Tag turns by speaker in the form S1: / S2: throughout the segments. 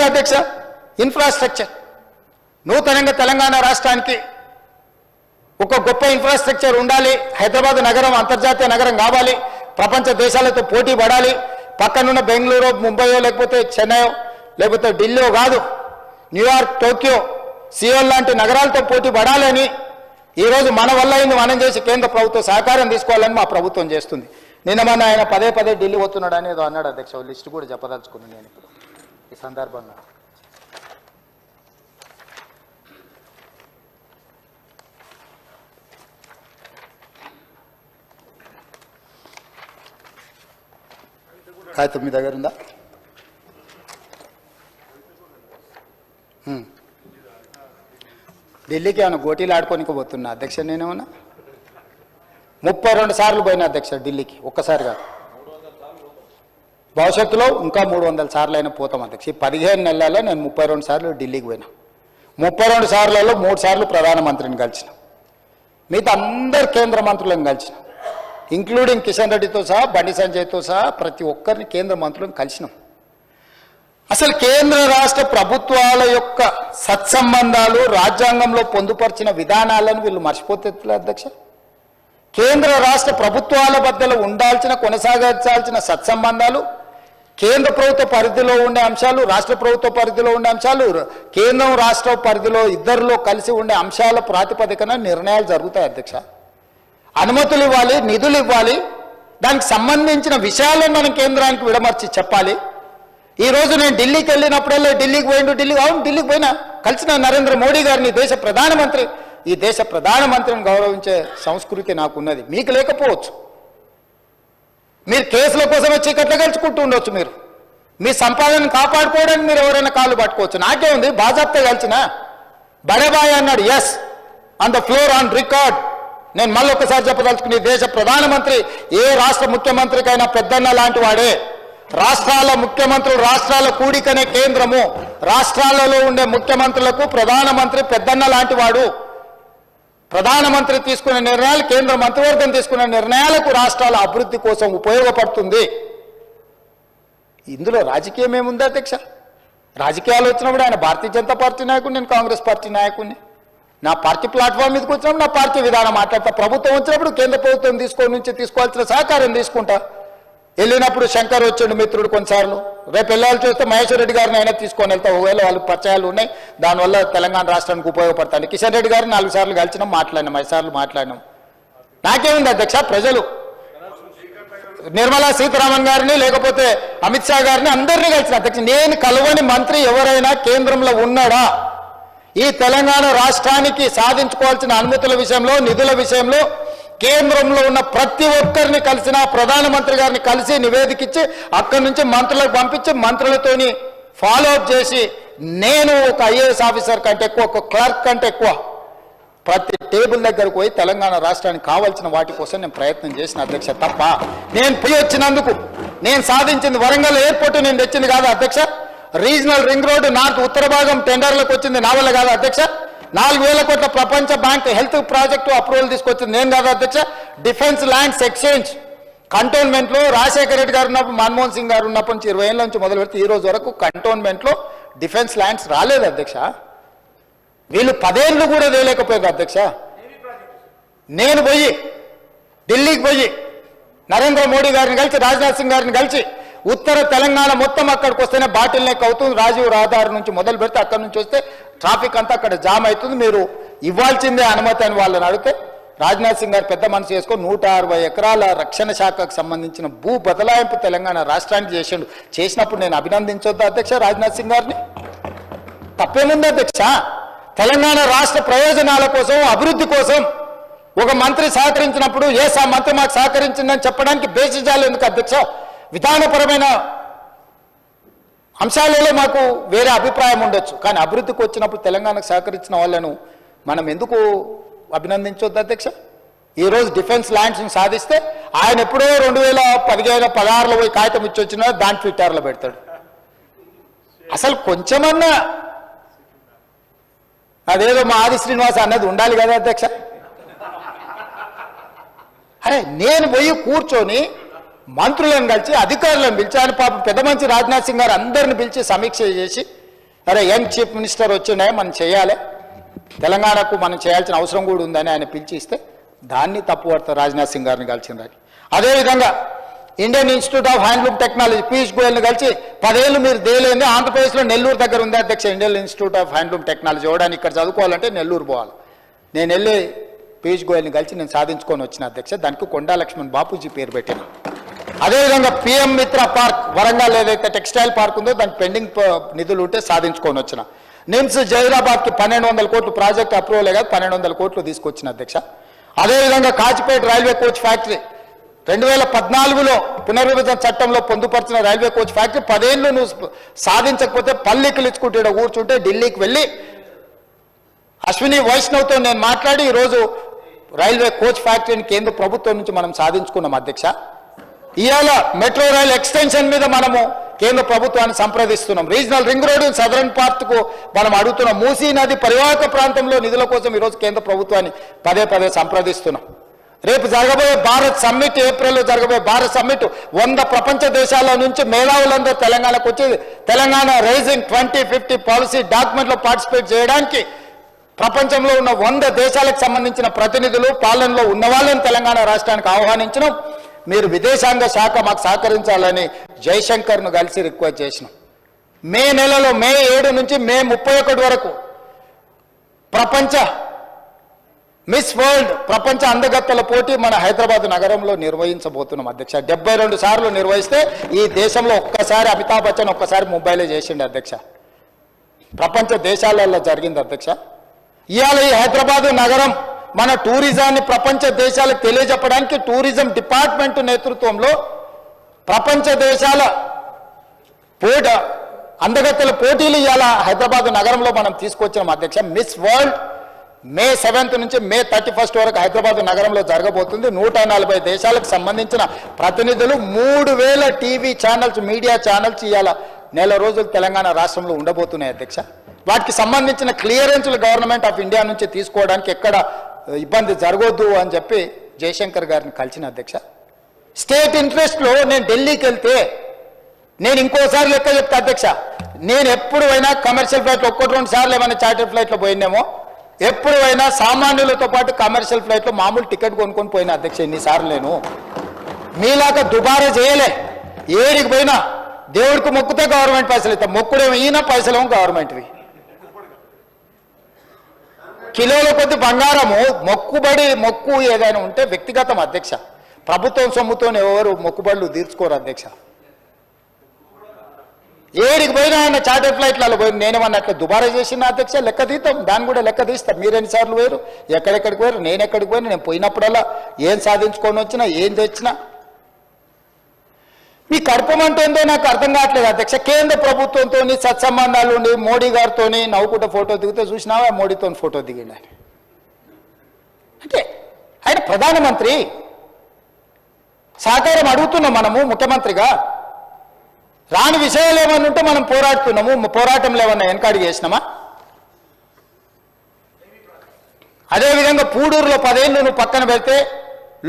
S1: ఏముంది అధ్యక్ష? ఇన్ఫ్రాస్ట్రక్చర్. నూతనంగా తెలంగాణ రాష్ట్రానికి ఒక గొప్ప ఇన్ఫ్రాస్ట్రక్చర్ ఉండాలి. హైదరాబాద్ నగరం అంతర్జాతీయ నగరం కావాలి, ప్రపంచ దేశాలతో పోటీ పడాలి. పక్కనున్న బెంగళూరు, ముంబయో, లేకపోతే చెన్నైయో, లేకపోతే ఢిల్లీయో కాదు, న్యూయార్క్, టోక్యో, సియోల్ లాంటి నగరాలతో పోటీ పడాలని ఈరోజు మన వల్ల అయింది మనం చేసి కేంద్ర ప్రభుత్వం సహకారం తీసుకోవాలని మా ప్రభుత్వం చేస్తుంది. నిన్న మొన్న ఆయన పదే పదే ఢిల్లీ పోతున్నాడు అని ఏదో అన్నాడు అధ్యక్ష. లిస్టు కూడా చెప్పదలుచుకున్నాను నేను ఇప్పుడు ఈ సందర్భంగా. కాగితం మీ దగ్గర ఉందా? ఢిల్లీకి ఏమైనా గోటీలు ఆడుకోనికి పోతున్నా అధ్యక్ష? నేనేమన్నా 32 సార్లు పోయినా అధ్యక్ష ఢిల్లీకి, ఒక్కసారి కాదు. భవిష్యత్తులో ఇంకా 300 సార్లు అయినా పోతాం అధ్యక్ష. ఈ 15 నెలల్లో నేను 32 సార్లు ఢిల్లీకి పోయినా. 32 సార్లలో 3 సార్లు ప్రధానమంత్రిని కలిసిన, మిగతా అందరు కేంద్ర మంత్రులను కలిసిన, ఇంక్లూడింగ్ కిషన్ రెడ్డితో సహా, బండి సంజయ్తో సహా ప్రతి ఒక్కరిని కేంద్ర మంత్రులను కలిసినాం. అసలు కేంద్ర రాష్ట్ర ప్రభుత్వాల యొక్క సత్సంబంధాలు, రాజ్యాంగంలో పొందుపరిచిన విధానాలను వీళ్ళు మర్చిపోతే అధ్యక్ష. కేంద్ర రాష్ట్ర ప్రభుత్వాల మధ్యలో ఉండాల్సిన, కొనసాగించాల్సిన సత్సంబంధాలు, కేంద్ర ప్రభుత్వ పరిధిలో ఉండే అంశాలు, రాష్ట్ర ప్రభుత్వ పరిధిలో ఉండే అంశాలు, కేంద్రం రాష్ట్ర పరిధిలో ఇద్దరిలో కలిసి ఉండే అంశాల ప్రాతిపదికన నిర్ణయాలు జరుగుతాయి అధ్యక్ష. అనుమతులు ఇవ్వాలి, నిధులు ఇవ్వాలి, దానికి సంబంధించిన విషయాలను మనం కేంద్రానికి విడమర్చి చెప్పాలి. ఈరోజు నేను ఢిల్లీకి వెళ్ళినప్పుడల్లా ఢిల్లీకి పోయినా కలిసిన నరేంద్ర మోడీ గారిని, దేశ ప్రధానమంత్రి. ఈ దేశ ప్రధానమంత్రిని గౌరవించే సంస్కృతి నాకున్నది, మీకు లేకపోవచ్చు. మీరు కేసుల కోసమే చీకట్లో గెలుచుకుంటూ ఉండొచ్చు. మీరు మీ సంపాదనను కాపాడుకోవడానికి మీరు ఎవరైనా కాళ్ళు పట్టుకోవచ్చు. నాకే ఉంది, బాజాప్తా కలిసిన బడేబాయ్ అన్నాడు, yes on the floor, on record. నేను మళ్ళీ ఒకసారి చెప్పదలుచుకుని, దేశ ప్రధానమంత్రి ఏ రాష్ట్ర ముఖ్యమంత్రికైనా పెద్దన్న లాంటి వాడే. రాష్ట్రాల ముఖ్యమంత్రులు, రాష్ట్రాల కూడికనే కేంద్రము. రాష్ట్రాలలో ఉండే ముఖ్యమంత్రులకు ప్రధానమంత్రి పెద్దన్న లాంటి వాడు. ప్రధానమంత్రి తీసుకునే నిర్ణయాలు, కేంద్ర మంత్రివర్గం తీసుకునే నిర్ణయాలకు రాష్ట్రాల అభివృద్ధి కోసం ఉపయోగపడుతుంది. ఇందులో రాజకీయం ఏముంది అధ్యక్ష? రాజకీయాలు వచ్చినప్పుడు ఆయన భారతీయ జనతా పార్టీ నాయకుడు, నేను కాంగ్రెస్ పార్టీ నాయకుడిని. నా పార్టీ ప్లాట్ఫామ్ మీదకి వచ్చినప్పుడు నా పార్టీ విధానం మాట్లాడతా. ప్రభుత్వం వచ్చినప్పుడు కేంద్ర ప్రభుత్వం తీసుకోవాల్సిన సహకారం తీసుకుంటా. వెళ్ళినప్పుడు శంకర్ వచ్చాడు మిత్రుడు కొన్నిసార్లు. రేపు వెళ్ళాలి చూస్తే మహేశ్వర్ రెడ్డి గారిని అయినా తీసుకొని వెళ్తా. ఒకవేళ వాళ్ళకి పరిచయాలు ఉన్నాయి, దానివల్ల తెలంగాణ రాష్ట్రానికి ఉపయోగపడతాను. కిషన్ రెడ్డి గారిని 4 సార్లు కలిసినాం, మాట్లాడినాం, 5 సార్లు మాట్లాడినాం. నాకేముంది అధ్యక్ష? ప్రజలు నిర్మలా సీతారామన్ గారిని, లేకపోతే అమిత్ షా గారిని, అందరినీ కలిసిన అధ్యక్ష. నేను కలవని మంత్రి ఎవరైనా కేంద్రంలో ఉన్నాడా? ఈ తెలంగాణ రాష్ట్రానికి సాధించుకోవాల్సిన అనుమతుల విషయంలో, నిధుల విషయంలో కేంద్రంలో ఉన్న ప్రతి ఒక్కరిని కలిసిన, ప్రధానమంత్రి గారిని కలిసి నివేదికిచ్చి అక్కడి నుంచి మంత్రులకు పంపించి మంత్రులతోని ఫాలో అప్ చేసి, నేను ఒక ఐఏఎస్ ఆఫీసర్ కంటే ఎక్కువ, ఒక క్లర్క్ కంటే ఎక్కువ ప్రతి టేబుల్ దగ్గరకు పోయి తెలంగాణ రాష్ట్రానికి కావాల్సిన వాటి కోసం నేను ప్రయత్నం చేసిన అధ్యక్ష. తప్ప నేను పోయి వచ్చినందుకు నేను సాధించింది వరంగల్ ఎయిర్పోర్ట్ నేను తెచ్చింది కాదు అధ్యక్ష. రీజనల్ రింగ్ రోడ్డు నార్త్ ఉత్తర భాగం టెండర్లకు వచ్చింది నా వల్ల కాదు అధ్యక్ష. 4,000 కోట్ల ప్రపంచ బ్యాంక్ హెల్త్ ప్రాజెక్టు అప్రూవల్ తీసుకొచ్చింది నేను కాదు అధ్యక్ష. డిఫెన్స్ ల్యాండ్స్ ఎక్స్చేంజ్ కంటోన్మెంట్లో రాజశేఖర రెడ్డి గారు ఉన్నప్పుడు, మన్మోహన్ సింగ్ గారు ఉన్నప్పటి నుంచి 20 ఏళ్ళ నుంచి మొదలు పెడితే ఈ రోజు వరకు కంటోన్మెంట్లో డిఫెన్స్ ల్యాండ్స్ రాలేదు అధ్యక్ష. వీళ్ళు 10 ఏళ్ళు కూడా వేయలేకపోయారు అధ్యక్ష. నేను పోయి ఢిల్లీకి పోయి నరేంద్ర మోడీ గారిని కలిసి, రాజ్నాథ్ సింగ్ గారిని కలిసి, ఉత్తర తెలంగాణ మొత్తం అక్కడికి వస్తేనే బాటిల్ నెక్ అవుతుంది. రాజీవ్ రహదారి నుంచి మొదలు పెడితే అక్కడి నుంచి వస్తే ట్రాఫిక్ అంతా అక్కడ జామ్ అవుతుంది, మీరు ఇవ్వాల్సిందే అనుమతి అని వాళ్ళని అడిగితే, రాజ్నాథ్ సింగ్ గారు పెద్ద మనసు చేసుకొని 160 ఎకరాల రక్షణ శాఖకు సంబంధించిన భూ బదలాయింపు తెలంగాణ రాష్ట్రానికి చేసిండు. చేసినప్పుడు నేను అభినందించొద్దా అధ్యక్ష రాజ్నాథ్ సింగ్ గారిని? తప్పేముంది అధ్యక్ష? తెలంగాణ రాష్ట్ర ప్రయోజనాల కోసం, అభివృద్ధి కోసం ఒక మంత్రి సహకరించినప్పుడు ఆ మంత్రి మాకు సహకరించిందని చెప్పడానికి బేసిజాలు ఎందుకు అధ్యక్ష? విధానపరమైన అంశాలలో మాకు వేరే అభిప్రాయం ఉండొచ్చు, కానీ అభివృద్ధికి వచ్చినప్పుడు తెలంగాణకు సహకరించిన వాళ్ళను మనం ఎందుకు అభినందించొద్దు అధ్యక్ష? ఈరోజు డిఫెన్స్ ల్యాండ్స్ని సాధిస్తే ఆయన ఎప్పుడో 2015-16లో పోయి కాగితం ఇచ్చి వచ్చినా దాని ట్విట్టర్లో పెడతాడు. అసలు కొంచెమన్నా అదేదో మా ఆది శ్రీనివాస్ అన్నది ఉండాలి కదా అధ్యక్ష. అరే నేను పోయి కూర్చొని మంత్రులను కలిసి, అధికారులను పిలిచి, ఆయన పాపం పెద్ద మంచి రాజ్నాథ్ సింగ్ గారు అందరిని పిలిచి సమీక్ష చేసి అరే యంగ్ చీఫ్ మినిస్టర్ వచ్చిండే మనం చేయాలి, తెలంగాణకు మనం చేయాల్సిన అవసరం కూడా ఉందని ఆయన పిలిచి ఇస్తే దాన్ని తప్పు పడతారు రాజ్నాథ్ సింగ్ గారిని కలిసిందని. అదేవిధంగా Indian institute of handloom technology Piyush గోయల్ని కలిసి 10 ఏళ్ళు మీరు దేలేంది, ఆంధ్రప్రదేశ్లో నెల్లూరు దగ్గర ఉంది అధ్యక్ష Indian institute of handloom technology. ఇవ్వడానికి ఇక్కడ చదువుకోవాలంటే నెల్లూరు పోవాలి. నేను వెళ్ళి పీయూష్ గోయల్ని కలిసి నేను సాధించుకొని వచ్చిన అధ్యక్ష. దానికి కొండా లక్ష్మణ్ బాపూజీ పేరు పెట్టిన. అదేవిధంగా పిఎం మిత్ర పార్క్ వరంగల్ ఏదైతే టెక్స్టైల్ పార్క్ ఉందో దానికి పెండింగ్ నిధులు ఉంటే సాధించుకొని వచ్చిన. నిమ్స్ జైరాబాద్కి 1200 కోట్లు ప్రాజెక్ట్ అప్రూవల్ కాదు 1200 కోట్లు తీసుకొచ్చిన అధ్యక్ష. అదేవిధంగా కాచిపేట రైల్వే కోచ్ ఫ్యాక్టరీ 2014లో పునర్విభజన చట్టంలో పొందుపరిచిన రైల్వే కోచ్ ఫ్యాక్టరీ 10 ఏళ్ళు నువ్వు సాధించకపోతే పల్లికలు ఇచ్చుకుంటే కూర్చుంటే ఢిల్లీకి వెళ్ళి అశ్విని వైష్ణవ్తో నేను మాట్లాడి ఈరోజు రైల్వే కోచ్ ఫ్యాక్టరీని కేంద్ర ప్రభుత్వం నుంచి మనం సాధించుకున్నాం అధ్యక్ష. ఇవాళ మెట్రో రైల్ ఎక్స్టెన్షన్ మీద మనము కేంద్ర ప్రభుత్వాన్ని సంప్రదిస్తున్నాం. రీజనల్ రింగ్ రోడ్ సదరన్ పార్ట్కు మనం అడుగుతున్నాం. మూసీ నది పరివాహక ప్రాంతంలో నిధుల కోసం ఈరోజు కేంద్ర ప్రభుత్వాన్ని పదే సంప్రదిస్తున్నాం. రేపు జరగబోయే భారత్ సమ్మిట్, ఏప్రిల్లో జరగబోయే భారత్ సమ్మిట్ 100 ప్రపంచ దేశాల నుంచి మేధావులందరూ తెలంగాణకు వచ్చి తెలంగాణ రైజింగ్ 2050 పాలసీ డాక్యుమెంట్లో పార్టిసిపేట్ చేయడానికి ప్రపంచంలో ఉన్న 100 దేశాలకు సంబంధించిన ప్రతినిధులు పాలనలో ఉన్న వాళ్ళని తెలంగాణ రాష్ట్రానికి ఆహ్వానించడం. మీరు విదేశాంగ శాఖ మాకు సహకరించాలని జైశంకర్ను కలిసి రిక్వెస్ట్ చేసినాం. మే నెలలో మే 7 నుంచి మే 31 వరకు ప్రపంచ మిస్ వరల్డ్ ప్రపంచ అందగత్తెల పోటీ మన హైదరాబాద్ నగరంలో నిర్వహించబోతున్నాం అధ్యక్ష. 72 సార్లు నిర్వహిస్తే ఈ దేశంలో ఒక్కసారి అమితాబ్ బచ్చన్ ఒక్కసారి ముంబైలో చేసిండు అధ్యక్ష. ప్రపంచ దేశాలలో జరిగింది అధ్యక్ష. ఇవాళ ఈ హైదరాబాద్ నగరం మన టూరిజాన్ని ప్రపంచ దేశాలకు తెలియజెప్పడానికి టూరిజం డిపార్ట్మెంట్ నేతృత్వంలో ప్రపంచ దేశాల అందగత్తెల పోటీలు ఇవాళ హైదరాబాద్ నగరంలో మనం తీసుకొచ్చాం అధ్యక్ష. మిస్ వరల్డ్ మే 7 నుంచి మే 31 వరకు హైదరాబాద్ నగరంలో జరగబోతుంది. 140 దేశాలకు సంబంధించిన ప్రతినిధులు 3000 టీవీ ఛానల్స్ మీడియా ఛానల్స్ ఇవాళ నెల రోజులు తెలంగాణ రాష్ట్రంలో ఉండబోతున్నాయి అధ్యక్ష. వాటికి సంబంధించిన క్లియరెన్స్లు గవర్నమెంట్ ఆఫ్ ఇండియా నుంచి తీసుకోవడానికి ఎక్కడ ఇబ్బంది జరగొద్దు అని చెప్పి జయశంకర్ గారిని కలిసిన అధ్యక్ష. స్టేట్ ఇంట్రెస్ట్లో నేను ఢిల్లీకి వెళ్తే నేను ఇంకోసారి లెక్క చెప్తా అధ్యక్ష. నేను ఎప్పుడు అయినా కమర్షియల్ ఫ్లైట్లో 1-2 సార్లు ఏమైనా చార్టర్ ఫ్లైట్లో పోయినామో, ఎప్పుడు అయినా సామాన్యులతో పాటు కమర్షియల్ ఫ్లైట్లో మామూలు టికెట్ కొనుక్కొని పోయినా అధ్యక్ష. ఎన్నిసార్లు నేను మీలాగా దుబారా చేయలే. ఏడికి పోయినా దేవుడికి మొక్కుతే గవర్నమెంట్ పైసలు ఇస్తాం, మొక్కుడేమో ఈయన పైసలేమో గవర్నమెంట్వి. కిలోల కొద్ది బంగారము మొక్కు ఏదైనా ఉంటే వ్యక్తిగతం అధ్యక్ష. ప్రభుత్వం సొమ్ముతో ఎవరు మొక్కుబడులు తీర్చుకోరు అధ్యక్ష. ఏడికి పోయినా ఆయన చార్టర్ ఫ్లైట్లలో పోయి నేనేమన్నట్లు దుబారా చేసిన అధ్యక్ష. లెక్క తీస్తాం, దాన్ని కూడా లెక్క తీస్తాం. మీరెన్నిసార్లు పోయారు, ఎక్కడెక్కడికి పోయారు, నేను ఎక్కడికి పోయినా, నేను పోయినప్పుడల్లా ఏం సాధించుకొని వచ్చినా ఏం తెచ్చినా మీ కడపమంటుందో నాకు అర్థం కావట్లేదు అధ్యక్ష. కేంద్ర ప్రభుత్వంతో సత్సంబంధాలు ఉండి మోడీ గారితో నవ్వుకుంటే ఫోటో దిగితే చూసినావా, మోడీతో ఫోటో దిగిండి ఆయన. అంటే ఆయన ప్రధానమంత్రి, సహకారం అడుగుతున్నాం మనము ముఖ్యమంత్రిగా. రాని విషయాలు ఏమన్నా ఉంటే మనం పోరాడుతున్నాము. పోరాటంలో ఏమన్నా వెనకాడికి చేసినామా? అదేవిధంగా పూడూరులో 10 ఏళ్ళు నువ్వు పక్కన పెడితే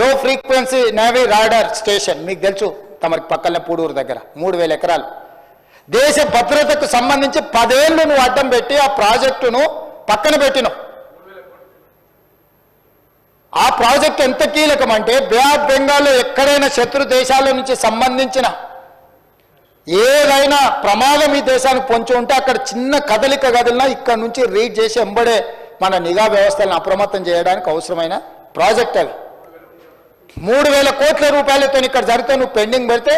S1: లో ఫ్రీక్వెన్సీ నేవీ రాడార్ స్టేషన్ మీకు తెలుసు, తమకి పక్కనే పూడూరు దగ్గర 3000 ఎకరాలు. దేశ భద్రతకు సంబంధించి 10 ఏళ్ళు నువ్వు అడ్డం పెట్టి ఆ ప్రాజెక్టును పక్కన పెట్టినావు. ఆ ప్రాజెక్ట్ ఎంత కీలకం అంటే బే ఆఫ్ బెంగాల్లో ఎక్కడైనా శత్రు దేశాల నుంచి సంబంధించిన ఏదైనా ప్రమాదం ఈ దేశానికి పొంచి ఉంటే అక్కడ చిన్న కదలిక కదిలినా ఇక్కడ నుంచి రీడ్ చేసి ఎంబడే మన నిఘా వ్యవస్థలను అప్రమత్తం చేయడానికి అవసరమైన ప్రాజెక్ట్ అది. 3000 కోట్ల రూపాయలతో ఇక్కడ జరిగితే నువ్వు పెండింగ్ పెడితే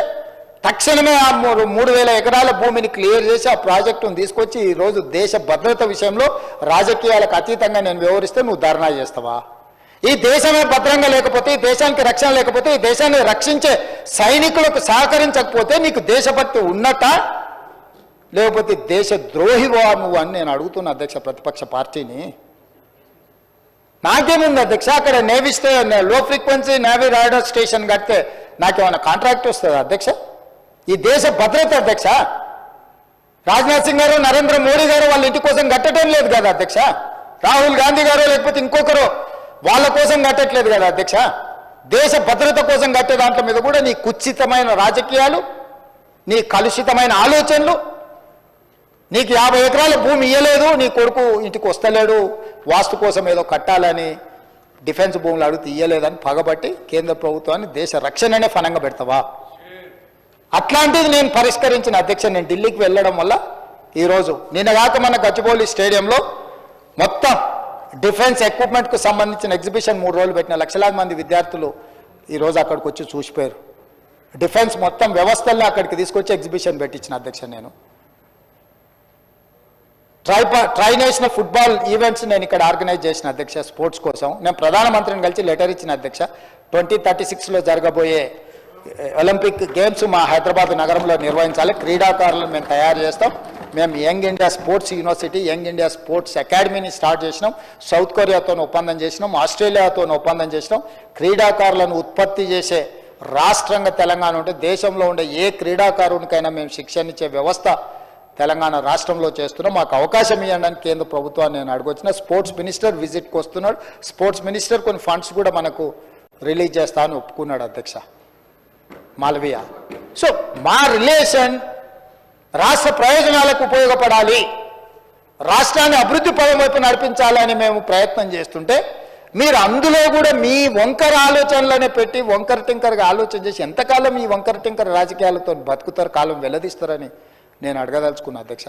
S1: తక్షణమే ఆ 3000 ఎకరాల భూమిని క్లియర్ చేసి ఆ ప్రాజెక్టును తీసుకొచ్చి ఈరోజు దేశ భద్రత విషయంలో రాజకీయాలకు అతీతంగా నేను వ్యవహరిస్తే నువ్వు ధర్నా చేస్తావా? ఈ దేశమే భద్రంగా లేకపోతే, ఈ దేశానికి రక్షణ లేకపోతే, ఈ దేశాన్ని రక్షించే సైనికులకు సహకరించకపోతే నీకు దేశభక్తి ఉన్నట్ట, లేకపోతే దేశ ద్రోహివా నువ్వు అని నేను అడుగుతున్నా అధ్యక్ష ప్రతిపక్ష పార్టీని. నాకేముంది అధ్యక్ష, అక్కడ నేవీ లో ఫ్రీక్వెన్సీ నేవీ రాడార్ స్టేషన్ కడితే నాకేమైనా కాంట్రాక్ట్ వస్తుందా అధ్యక్ష? ఈ దేశ భద్రత అధ్యక్ష. రాజ్నాథ్ సింగ్ గారు, నరేంద్ర మోడీ గారు వాళ్ళ ఇంటి కోసం కట్టడం లేదు కదా అధ్యక్ష. రాహుల్ గాంధీ గారు లేకపోతే ఇంకొకరు వాళ్ళ కోసం కట్టట్లేదు కదా అధ్యక్ష. దేశ భద్రత కోసం కట్టే దాంట్లో మీద కూడా నీ కుత్సితమైన రాజకీయాలు, నీ కలుషితమైన ఆలోచనలు, నీకు 50 ఎకరాల భూమి ఇయ్యలేదు, నీ కొడుకు ఇంటికి వస్తలేడు, వాస్తు కోసం ఏదో కట్టాలని డిఫెన్స్ భూములు అడిగితే ఇయ్యలేదని పగబట్టి కేంద్ర ప్రభుత్వాన్ని దేశ రక్షణనే ఫలంగా పెడతావా? అట్లాంటిది నేను పరిష్కరించిన అధ్యక్ష. నేను ఢిల్లీకి వెళ్ళడం వల్ల ఈరోజు నిన్నగాక మన గచ్చిబౌలి స్టేడియంలో మొత్తం డిఫెన్స్ ఎక్విప్మెంట్కు సంబంధించిన ఎగ్జిబిషన్ 3 రోజులు పెట్టిన లక్షలాది మంది విద్యార్థులు ఈరోజు అక్కడికి వచ్చి చూసిపోయారు. డిఫెన్స్ మొత్తం వ్యవస్థల్ని అక్కడికి తీసుకొచ్చి ఎగ్జిబిషన్ పెట్టించిన అధ్యక్ష. నేను ట్రై నేషనల్ ఫుట్బాల్ ఈవెంట్స్ నేను ఇక్కడ ఆర్గనైజ్ చేసిన అధ్యక్ష స్పోర్ట్స్ కోసం. నేను ప్రధానమంత్రిని కలిసి లెటర్ ఇచ్చిన అధ్యక్ష. 2036లో జరగబోయే ఒలింపిక్ గేమ్స్ మా హైదరాబాద్ నగరంలో నిర్వహించాలి. క్రీడాకారులను మేము తయారు చేస్తాం. మేము young India sports university, young India sports అకాడమీని స్టార్ట్ చేసినాం. సౌత్ కొరియాతో ఒప్పందం చేసినాం, ఆస్ట్రేలియాతో ఒప్పందం చేసినాం. క్రీడాకారులను ఉత్పత్తి చేసే రాష్ట్రంగా తెలంగాణ ఉంటే దేశంలో ఉండే ఏ క్రీడాకారునికైనా మేము శిక్షణ ఇచ్చే వ్యవస్థ తెలంగాణ రాష్ట్రంలో చేస్తున్నాం. మాకు అవకాశం ఇవ్వడానికి కేంద్ర ప్రభుత్వాన్ని నేను అడగొచ్చిన. స్పోర్ట్స్ మినిస్టర్ విజిట్కి వస్తున్నాడు. స్పోర్ట్స్ మినిస్టర్ కొన్ని ఫండ్స్ కూడా మనకు రిలీజ్ చేస్తా అని ఒప్పుకున్నాడు అధ్యక్ష మాల్వియా. సో మా రిలేషన్ రాష్ట్ర ప్రయోజనాలకు ఉపయోగపడాలి, రాష్ట్రాన్ని అభివృద్ధి పదం వైపు నడిపించాలని మేము ప్రయత్నం చేస్తుంటే మీరు అందులో కూడా మీ వంకర ఆలోచనలనే పెట్టి వంకర టింకర్గా ఆలోచన చేసి ఎంతకాలం ఈ వంకర టింకర్ రాజకీయాలతో బతుకుతారు, కాలం వెల్లదీస్తారని నేను అడగదలుచుకున్నా అధ్యక్ష.